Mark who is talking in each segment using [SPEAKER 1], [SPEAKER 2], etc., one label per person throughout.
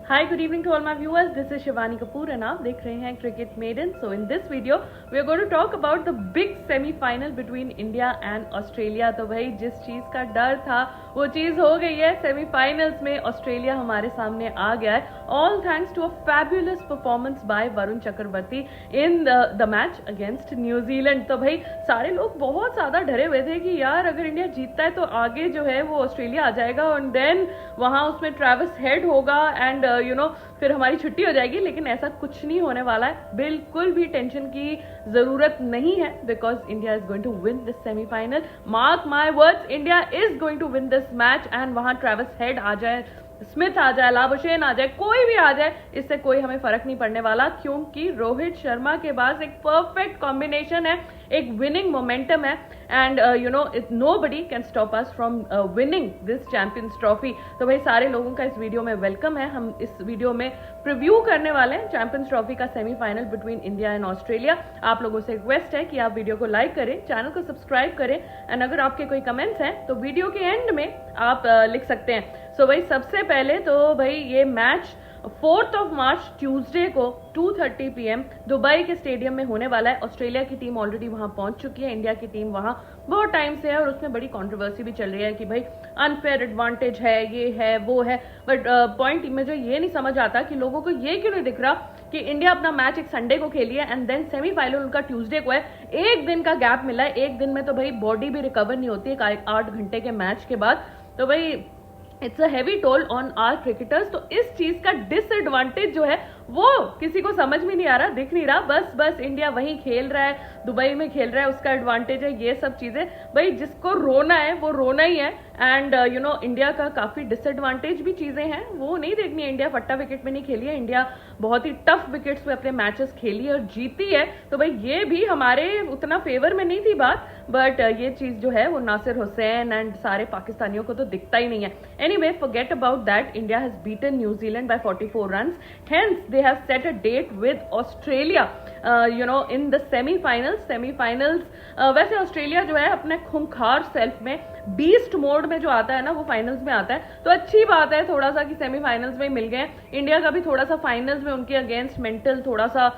[SPEAKER 1] Hi, good evening to all my viewers. This is Shivani Kapoor and आप देख रहे हैं Cricket Maiden. So in this video, we are going to talk about the big semi-final between India and Australia. तो भाई जिस चीज़ का डर था वो चीज़ हो गई है. सेमीफाइनल्स में ऑस्ट्रेलिया हमारे सामने आ गया है. All thanks to a fabulous performance by Varun Chakravarthy in the match against New Zealand. तो भाई सारे लोग बहुत ज़्यादा डरे हुए थे कि यार अगर इंडिया जीतता है तो आगे जो है वो ऑस्ट्रेलिया आ जाएगा और देन वहाँ उसमें ट्रेविस हेड होगा एंड फिर हमारी छुट्टी हो जाएगी. लेकिन ऐसा कुछ नहीं होने वाला है. बिल्कुल भी टेंशन की जरूरत नहीं है because India is going to win this semifinal. Mark my words, India is going to win this match and वहां ट्रेविस हेड आ जाए, स्मिथ आ जाए, लाबुशेन आ जाए, कोई भी आ जाए, इससे कोई हमें फर्क नहीं पड़ने वाला क्योंकि रोहित शर्मा के पास एक परफेक्ट कॉम्बिनेशन है, एक विनिंग मोमेंटम है and nobody can stop us from winning this Champions trophy. तो भाई सारे लोगों का इस वीडियो में वेलकम है. हम इस वीडियो में प्रीव्यू करने वाले हैं चैंपियंस ट्रॉफी का semifinal between India and Australia. आप लोगों से रिक्वेस्ट है कि आप वीडियो को लाइक करें, चैनल को सब्सक्राइब करें एंड अगर आपके कोई कमेंट्स हैं तो वीडियो के एंड में आप लिख सकते हैं. सो भाई सबसे पहले तो भाई ये match 4th of March Tuesday को 2:30 PM दुबई के स्टेडियम में होने वाला है. ऑस्ट्रेलिया की टीम ऑलरेडी वहां पहुंच चुकी है, इंडिया की टीम वहां बहुत टाइम से है और उसमें बड़ी कंट्रोवर्सी भी चल रही है कि भाई अनफेयर एडवांटेज है, ये है, वो है. बट पॉइंट मुझे ये नहीं समझ आता कि लोगों को ये क्यों नहीं दिख रहा कि इंडिया अपना मैच एक संडे को खेली है एंड देन सेमीफाइनल उनका ट्यूसडे को है. एक दिन का गैप मिला है. एक दिन में तो भाई बॉडी भी रिकवर नहीं होती है 8 घंटे के मैच के बाद. तो भाई it's a heavy toll on our cricketers. तो इस चीज का डिसएडवांटेज जो है वो किसी को समझ में नहीं आ रहा, दिख नहीं रहा. बस इंडिया वहीं खेल रहा है, दुबई में खेल रहा है, उसका एडवांटेज है. ये सब चीजें भाई जिसको रोना है वो रोना ही है एंड इंडिया का काफी डिसएडवांटेज भी चीजें हैं वो नहीं देखनी है. इंडिया फट्टा विकेट में नहीं खेली है, इंडिया बहुत ही टफ विकेट्स पे अपने मैचेस खेली है और जीती है. तो भाई ये भी हमारे उतना फेवर में नहीं थी बात, बट ये चीज जो है वो नासिर हुसैन एंड सारे पाकिस्तानियों को तो दिखता ही नहीं है. Anyway forget about that. India has beaten New Zealand by 44 runs. Hence they have set a date with Australia in the semi-finals. वैसे ऑस्ट्रेलिया जो है अपने खूंखार सेल्फ में बीस्ट मोड में जो आता है ना वो फाइनल्स में आता है. तो अच्छी बात है थोड़ा सा कि सेमीफाइनल्स में मिल गए. इंडिया का भी थोड़ा सा फाइनल्स में उनके अगेंस्ट मेंटल थोड़ा सा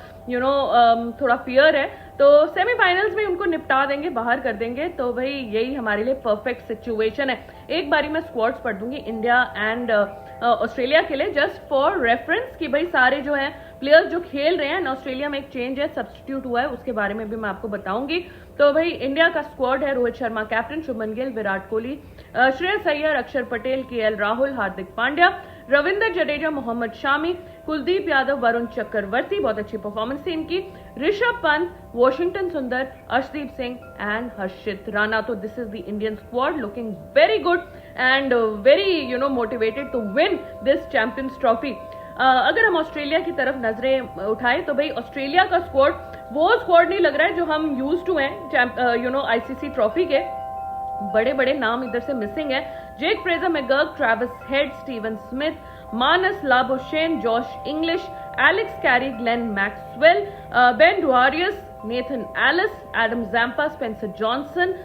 [SPEAKER 1] थोड़ा फियर है. तो सेमीफाइनल्स में उनको निपटा देंगे, बाहर कर देंगे. तो भाई यही हमारे लिए परफेक्ट सिचुएशन है. एक बारी मैं स्क्वाड्स पढ़ दूंगी इंडिया एंड ऑस्ट्रेलिया के लिए जस्ट फॉर रेफरेंस कि भाई सारे जो है प्लेयर्स जो खेल रहे हैं. ऑस्ट्रेलिया में एक चेंज है, सब्स्टिट्यूट हुआ है, उसके बारे में भी मैं आपको बताऊंगी. तो भाई इंडिया का स्क्वाड है रोहित शर्मा कैप्टन, शुभमन गिल, विराट कोहली, श्रेयस अय्यर, अक्षर पटेल, KL राहुल, हार्दिक पांड्या, रविंद्र जडेजा, मोहम्मद शामी, कुलदीप यादव, वरुण चक्रवर्ती, बहुत अच्छी परफॉर्मेंस थी इनकी, ऋषभ पंत, वॉशिंगटन सुंदर, अर्शदीप सिंह एंड हर्षित राणा. तो this is the Indian squad looking very good and very motivated to win this Champions Trophy. अगर हम ऑस्ट्रेलिया की तरफ नजरें उठाएं तो भाई ऑस्ट्रेलिया का स्क्वाड वो स्क्वाड नहीं लग रहा है जो हम यूज टू हैं ICC ट्रॉफी के. बड़े बड़े नाम इधर से मिसिंग है. Jake Fraser McGurk, Travis Head, Steven Smith, Marnus Labuschagne, Josh Inglis, Alex Carey, Glenn Maxwell, Ben Dwarshuis, Nathan Ellis, Adam Zampa, Spencer Johnson,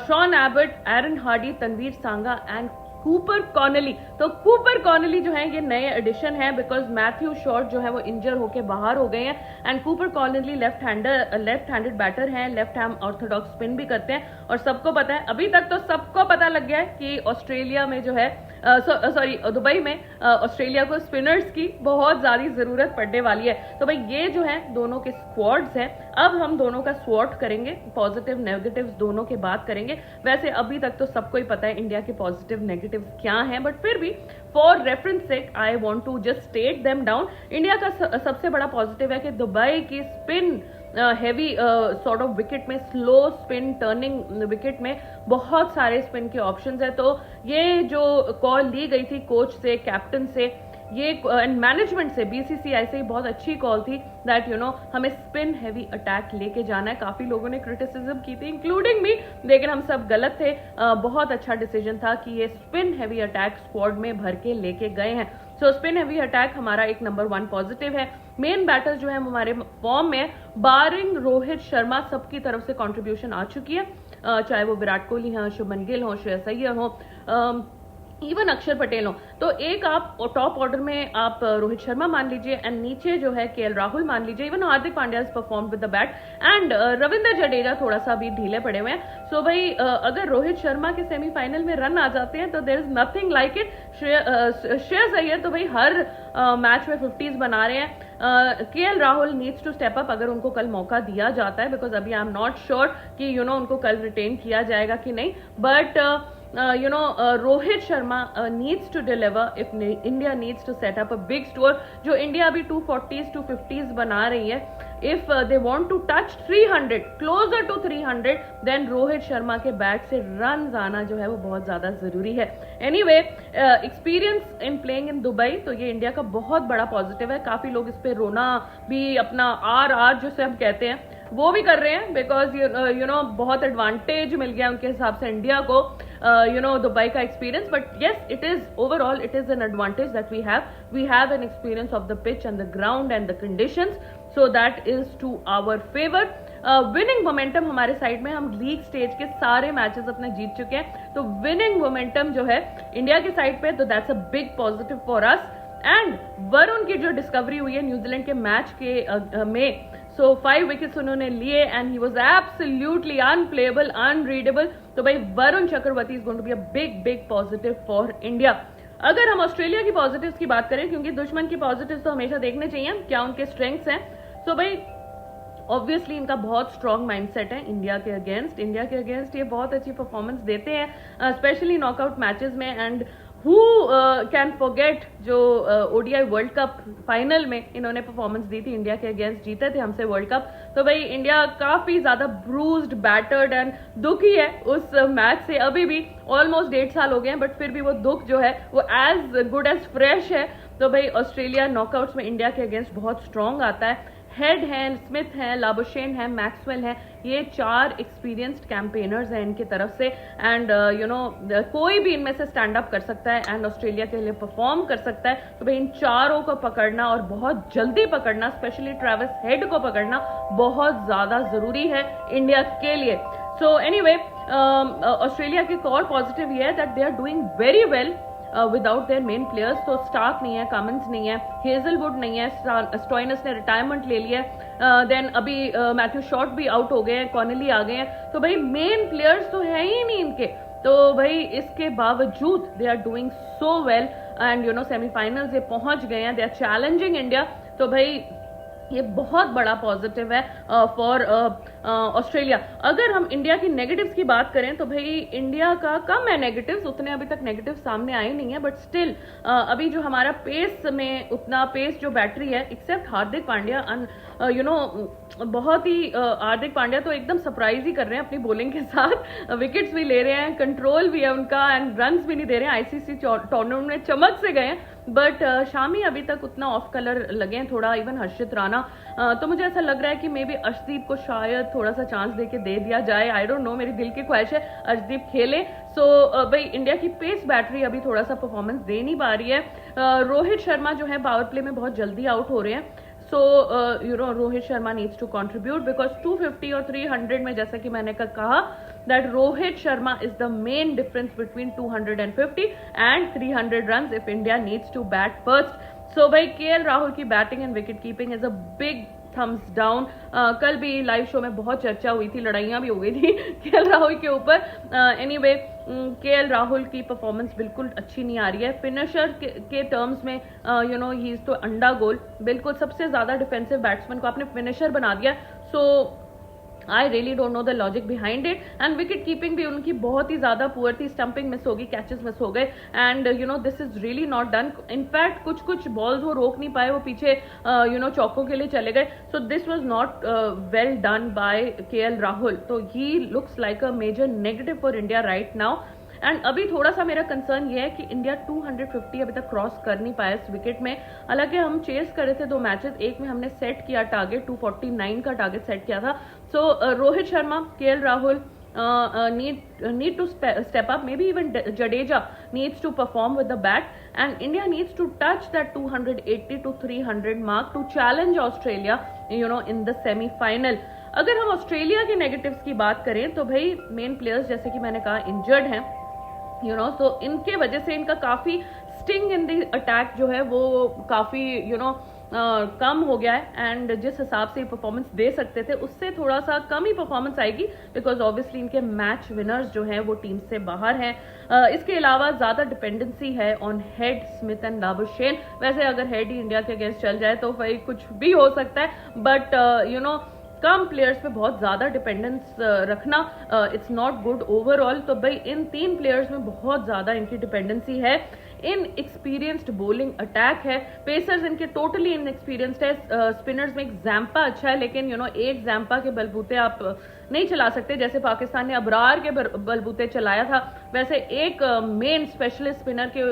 [SPEAKER 1] Sean Abbott, Aaron Hardie, Tanveer Sangha and Cooper Connolly. तो Cooper कॉर्नेली जो है ये नए addition है because Matthew short जो है वो इंजर होके बाहर हो गए हैं and Cooper Connolly left handed batter हैं, लेफ्ट हैंड ऑर्थोडॉक्स स्पिन भी करते हैं. और सबको पता है, अभी तक तो सबको पता लग गया है कि ऑस्ट्रेलिया में जो है दुबई में ऑस्ट्रेलिया को स्पिनर्स की बहुत ज्यादा जरूरत पड़ने वाली है. तो भाई ये जो है दोनों के स्क्वाड्स हैं. अब हम दोनों का स्वॉट करेंगे, पॉजिटिव नेगेटिव दोनों के बात करेंगे. वैसे अभी तक तो सबको ही पता है इंडिया के पॉजिटिव नेगेटिव क्या हैं, बट फिर भी for reference sake I want to just state them down. India का सबसे बड़ा पॉजिटिव है कि दुबई की spin heavy sort of wicket में, स्लो स्पिन टर्निंग विकेट में बहुत सारे स्पिन के ऑप्शंस है. तो ये जो कॉल ली गई थी कोच से, कैप्टन से, ये एंड मैनेजमेंट से, BCCI से बहुत अच्छी कॉल थी दैट हमें स्पिन हैवी अटैक लेके जाना है. काफी लोगों ने क्रिटिसिज्म की थी इंक्लूडिंग मी, लेकिन हम सब गलत थे. बहुत अच्छा डिसीजन था कि ये स्पिन हैवी अटैक स्क्वाड में भर के लेके गए हैं. सो स्पिन हैवी अटैक हमारा एक नंबर 1 पॉजिटिव है. मेन बैटर्स जो है हमारे फॉर्म में, बारिंग रोहित शर्मा, सबकी तरफ से कंट्रीब्यूशन आ चुकी है. चाहे वो विराट कोहली हो, शुभमन गिल हो, श्रेयस अय्यर हो, इवन अक्षर पटेल हो, तो एक आप टॉप ऑर्डर में आप रोहित शर्मा मान लीजिए, एंड नीचे जो है केएल राहुल मान लीजिए, even Hardik Pandya perform with the bat, and Ravindra Jadeja थोड़ा सा भी ढीले पड़े हुए हैं. सो भाई अगर रोहित शर्मा के सेमीफाइनल में रन आ जाते हैं तो there is nothing like it. Shreyas Iyer तो भाई हर मैच में 50s बना रहे हैं. KL Rahul needs to step up अगर उनको कल मौका दिया जाता है, बिकॉज अभी आई एम नॉट श्योर कि उनको कल रिटेन किया जाएगा कि नहीं, but Rohit Sharma needs to deliver if India needs to set up a big score. जो इंडिया अभी 240s 250s बना रही है, if they want to touch 300, closer to 300, then Rohit Sharma के बैट से रन आना जो है वो बहुत ज्यादा जरूरी है. Anyway, experience in playing in Dubai, तो ये इंडिया का बहुत बड़ा पॉजिटिव है. काफी लोग इस पे रोना भी अपना आर जिसे हम कहते हैं वो भी कर रहे हैं, बिकॉज बहुत एडवांटेज मिल गया उनके हिसाब से इंडिया को दुबई का experience. But yes, it is overall it is an advantage that we have an experience of the pitch and the ground and the conditions, so that is to our favour. Winning momentum हमारे side में, हम league stage के सारे matches अपने जीत चुके हैं, तो winning momentum जो है इंडिया की साइड पे, तो that's a big positive for us. And Varun की जो डिस्कवरी हुई है न्यूजीलैंड के मैच के में, सो 5 विकेट्स उन्होंने लिए and he was absolutely unplayable, unreadable. तो भाई Varun Chakravarthy is going to be a big positive for India. अगर हम ऑस्ट्रेलिया की पॉजिटिव्स की बात करें, क्योंकि दुश्मन की पॉजिटिव्स तो हमेशा देखने चाहिए क्या उनके स्ट्रेंथ्स हैं, तो भाई ऑब्वियसली इनका बहुत स्ट्रॉन्ग माइंडसेट है इंडिया के अगेंस्ट ये बहुत अच्छी परफॉर्मेंस देते हैं, स्पेशली नॉकआउट मैचेस में. एंड हु कैन फॉरगेट जो ओडीआई वर्ल्ड कप फाइनल में इन्होंने परफॉर्मेंस दी थी, इंडिया के अगेंस्ट जीते थे हमसे वर्ल्ड कप. तो भाई इंडिया काफी ज्यादा ब्रूज्ड, बैटर्ड एंड दुखी है उस मैच से. अभी भी ऑलमोस्ट 1.5 साल हो गए हैं, बट फिर भी वो दुख जो है वो एज गुड एज फ्रेश है. तो भाई ऑस्ट्रेलिया नॉकआउट्स में इंडिया के अगेंस्ट बहुत स्ट्रांग आता है. हेड हैं, स्मिथ हैं, लाबुशेन हैं, मैक्सवेल हैं, ये 4 एक्सपीरियंस्ड कैंपेनर्स हैं इनकी तरफ से. एंड कोई भी इनमें से स्टैंड अप कर सकता है एंड ऑस्ट्रेलिया के लिए परफॉर्म कर सकता है. तो भाई इन चारों को पकड़ना और बहुत जल्दी पकड़ना, स्पेशली ट्रेविस हेड को पकड़ना बहुत ज्यादा जरूरी है इंडिया के लिए. सो एनीवे, ऑस्ट्रेलिया की एक और पॉजिटिव ये है that they are doing very well without their main players. तो स्टार्क नहीं है, कमिंस नहीं है, हेजलवुड नहीं है, स्टॉइनस ने रिटायरमेंट ले लिया है, देन अभी मैथ्यू शॉर्ट भी आउट हो गए हैं, कॉनली आ गए हैं. तो भाई मेन प्लेयर्स तो है ही नहीं इनके. तो भाई इसके बावजूद they are doing so well and semifinals ये पहुंच गए हैं, दे आर चैलेंजिंग इंडिया. तो भाई ये बहुत बड़ा पॉजिटिव है फॉर ऑस्ट्रेलिया. अगर हम इंडिया की नेगेटिव्स की बात करें तो भाई इंडिया का कम है नेगेटिव्स, उतने अभी तक नेगेटिव सामने आए नहीं है. बट स्टिल अभी जो हमारा पेस में उतना पेस जो बैटरी है, एक्सेप्ट हार्दिक पांड्या, बहुत ही हार्दिक पांड्या तो एकदम सरप्राइज ही कर रहे हैं अपनी बॉलिंग के साथ, विकेट्स भी ले रहे हैं, कंट्रोल भी है उनका एंड रन्स भी नहीं दे रहे हैं. आईसीसी टूर्नामेंट में चमक से गए हैं, बट शामी अभी तक उतना ऑफ कलर लगे हैं थोड़ा. इवन हर्षित राणा, तो मुझे ऐसा लग रहा है कि मे बी अर्शदीप को शायद थोड़ा सा चांस देके दे दिया जाए. आई डोंट नो, मेरी दिल की ख्वाहिश है अर्शदीप खेले. सो भाई इंडिया की पेस बैटरी अभी थोड़ा सा परफॉर्मेंस दे नहीं पा रही है. रोहित शर्मा जो है पावर प्ले में बहुत जल्दी आउट हो रहे हैं. So Rohit Sharma needs to contribute, because 250 और 300 में, जैसा कि मैंने कहा, that Rohit Sharma is the main difference between 250 and 300 runs if India needs to bat first. So भाई केएल राहुल की batting and wicket keeping is a big thumbs down. कल भी लाइव शो में बहुत चर्चा हुई थी, लड़ाइयां भी हो गई थी केएल राहुल के ऊपर. एनीवे, केएल राहुल की परफॉर्मेंस बिल्कुल अच्छी नहीं आ रही है. फिनिशर के टर्म्स में ही इज तो अंडा गोल, बिल्कुल सबसे ज्यादा डिफेंसिव बैट्समैन को आपने फिनिशर बना दिया. So I really don't know the logic behind it. And wicket keeping भी उनकी बहुत ही ज्यादा पुअर थी, स्टंपिंग मिस हो गई, कैचेस मिस हो गए, and this is really not done. In fact कुछ बॉल्स वो रोक नहीं पाए, वो पीछे चौकों के लिए चले गए. So this was not well done by K L Rahul. तो he looks like a major negative for India right now. And अभी थोड़ा सा मेरा कंसर्न ये है कि इंडिया 250 अभी तक क्रॉस कर नहीं पाया इस विकेट में. हालांकि हम चेस करे थे 2 मैचेस, एक में हमने सेट किया टारगेट, 249 का टारगेट सेट किया था. So Rohit Sharma, K L Rahul need to step up. Maybe even Jadeja needs to perform with the bat, and India needs to touch that 280 to 300 mark to challenge Australia in the semi-final. अगर हम Australia के negatives की बात करें तो भाई main players जैसे कि मैंने कहा इंजर्ड हैं. तो इनके वजह से इनका काफी स्टिंग इन द अटैक जो है वो काफी कम हो गया है, एंड जिस हिसाब से परफॉर्मेंस दे सकते थे उससे थोड़ा सा कम ही परफॉर्मेंस आएगी, बिकॉज ऑब्वियसली इनके मैच विनर्स जो हैं वो टीम से बाहर हैं। इसके अलावा ज्यादा डिपेंडेंसी है on head Smith and Labuschagne. वैसे अगर हेड ही इंडिया के अगेंस्ट चल जाए तो भाई कुछ भी हो सकता है, बट कम प्लेयर्स पे बहुत ज्यादा डिपेंडेंस रखना इट्स नॉट गुड ओवरऑल। तो भाई इन 3 प्लेयर्स में बहुत ज्यादा इनकी डिपेंडेंसी है। इन एक्सपीरियंस्ड बॉलिंग अटैक है, पेसर्स इनके टोटली इनएक्सपीरियंस्ड है। स्पिनर्स में एक जैम्पा अच्छा है, लेकिन एक जैम्पा के बलबूते आप नहीं चला सकते, जैसे पाकिस्तान ने अबरार के बलबूते चलाया था, वैसे एक मेन स्पेशलिस्ट स्पिनर के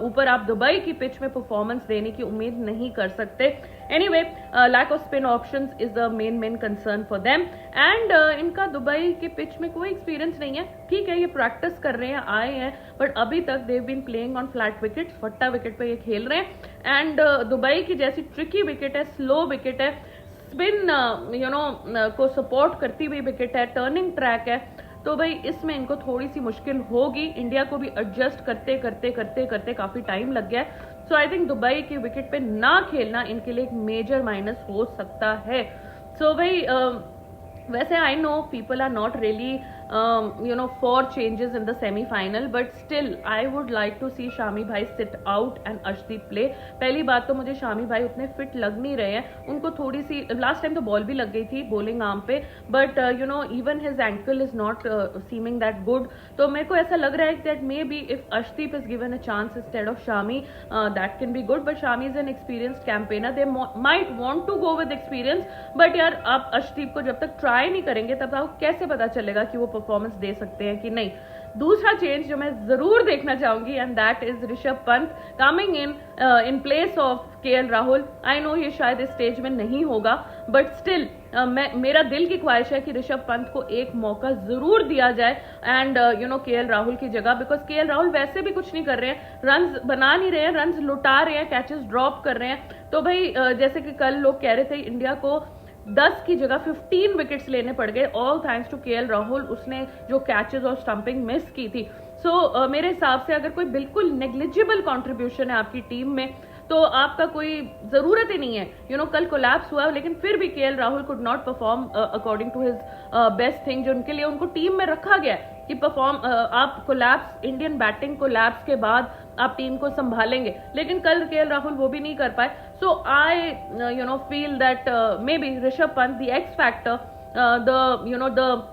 [SPEAKER 1] ऊपर आप दुबई की पिच में परफॉर्मेंस देने की उम्मीद नहीं कर सकते। Anyway, lack of spin options is the main concern for them, and इनका दुबई के पिच में कोई एक्सपीरियंस नहीं है। ठीक है, ये प्रैक्टिस कर रहे हैं, आए हैं, बट अभी तक they've been playing on flat wicket, फट्टा विकेट पे ये खेल रहे हैं, एंड दुबई की जैसी ट्रिकी विकेट है, स्लो विकेट है, स्पिन को सपोर्ट करती हुई विकेट है, टर्निंग ट्रैक है, तो भाई इसमें इनको थोड़ी सी मुश्किल होगी। इंडिया को भी एडजस्ट करते करते करते करते काफी टाइम लग गया है। सो आई थिंक दुबई की विकेट पे ना खेलना इनके लिए एक मेजर माइनस हो सकता है। सो भाई वैसे I know people are not really for changes in the semifinal, but still I would like to see Shami भाई sit out and Arshdeep play. पहली बात तो मुझे शामी भाई उतने फिट लग नहीं रहे हैं, उनको थोड़ी सी लास्ट टाइम तो बॉल भी लग गई थी बॉलिंग आर्म पे, but even his ankle is not seeming that good. तो मेरे को ऐसा लग रहा है that may be if Arshdeep is given a chance instead of Shami, that can be good, but Shami is an experienced campaigner, they might want to go with experience, but यार आप अर्शदीप को जब तक ट्राई नहीं करेंगे तब आपको कैसे पता चलेगा कि वो परफॉर्मेंस दे सकते हैं कि नहीं। दूसरा चेंज जो मैं जरूर देखना चाहूंगी, and that is Rishabh Pant coming in place of KL Rahul. I know ये शायद इस स्टेज में नहीं होगा, बट स्टिल मेरा दिल की ख्वाहिश है कि ऋषभ पंत को एक मौका जरूर दिया जाए, एंड केएल राहुल की जगह, बिकॉज केएल राहुल वैसे भी कुछ नहीं कर रहे हैं, रन्स बना नहीं रहे हैं, रन्स लुटा रहे हैं, कैचेस ड्रॉप कर रहे हैं। तो भाई जैसे कि कल लोग कह रहे थे इंडिया को 10 की जगह 15 विकेट्स लेने पड़ गए, all thanks to KL Rahul, उसने जो कैचेस और स्टंपिंग मिस की थी। सो मेरे हिसाब से अगर कोई बिल्कुल नेग्लिजिबल कंट्रीब्यूशन है आपकी टीम में तो आपका कोई जरूरत ही नहीं है। कल कोलैप्स हुआ, लेकिन फिर भी KL Rahul could not perform according to his best thing, जो उनके लिए उनको टीम में रखा गया है कि आप कोलैप्स, इंडियन बैटिंग कोलैप्स के बाद आप टीम को संभालेंगे, लेकिन कल केएल राहुल वो भी नहीं कर पाए। So I feel that may be Rishabh Pant the X factor, the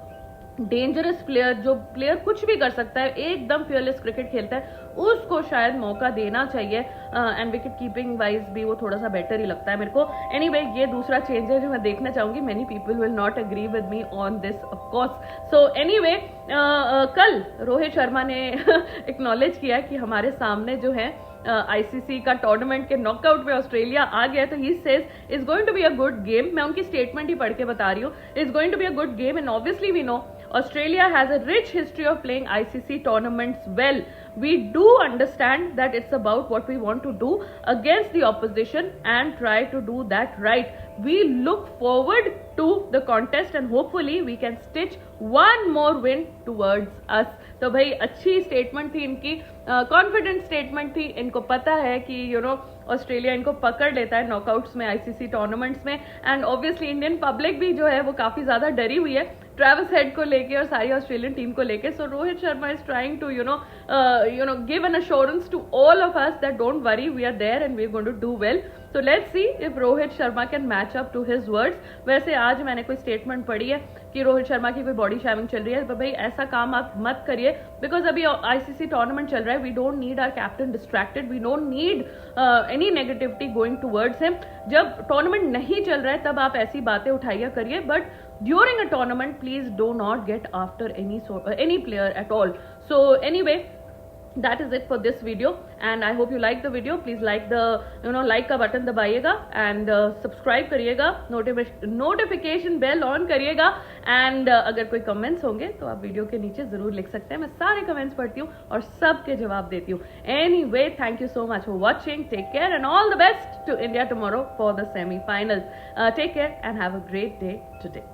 [SPEAKER 1] dangerous player, जो प्लेयर कुछ भी कर सकता है, एकदम फियरलेस क्रिकेट खेलता है, उसको शायद मौका देना चाहिए, एंड विकेट कीपिंग वाइज भी वो थोड़ा सा बेटर ही लगता है मेरे को। एनीवे, ये दूसरा चेंज है जो मैं देखना चाहूंगी। Many people will not agree with me on this of course. So anyway, कल रोहित शर्मा ने एक्नॉलेज किया कि हमारे सामने जो है आईसीसी का टूर्नामेंट के नॉकआउट में ऑस्ट्रेलिया आ गया, तो he says is going to be a good game. मैं उनकी स्टेटमेंट ही पढ़ के बता रही हूँ, is going to be a good game, and obviously we know Australia has a rich history of playing ICC tournaments well. We do understand that it's about what we want to do against the opposition and try to do that right. We look forward to the contest and hopefully we can stitch one more win towards us. तो भाई अच्छी statement थी इनकी, confident statement थी। इनको पता है कि ऑस्ट्रेलिया इनको पकड़ लेता है नॉकआउट्स में, आईसीसी टूर्नामेंट्स में, एंड ऑब्वियसली इंडियन पब्लिक भी जो है वो काफी ज्यादा डरी हुई है ट्रेविस हेड को लेके और सारी ऑस्ट्रेलियन टीम को लेके। So Rohit Sharma is trying to give an assurance to all of us that don't worry, we are there and we are going to do well. So let's see if Rohit Sharma can match up to his words. वैसे आज मैंने कोई statement पढ़ी है कि रोहित शर्मा की कोई body shaving चल रही है, तो भाई ऐसा काम आप मत करिए, बिकॉज अभी आईसीसी टूर्नामेंट चल रहा है। We don't need our captain distracted, we don't need any negativity going towards him. जब टूर्नामेंट नहीं चल रहा है तब आप ऐसी बातें उठाइए करिए, but during a tournament please do not get after any player at all. So anyway, that is it for this video and I hope you like the video. Please like the like का button दबाइएगा and subscribe करिएगा, notification bell on करिएगा, and अगर कोई comments होंगे तो आप video के नीचे जरूर लिख सकते हैं। मैं सारे comments पढ़ती हूँ और सबके जवाब देती हूँ। Anyway, thank you so much for watching. Take care and all the best to India tomorrow for the semi-finals. Take care and have a great day today.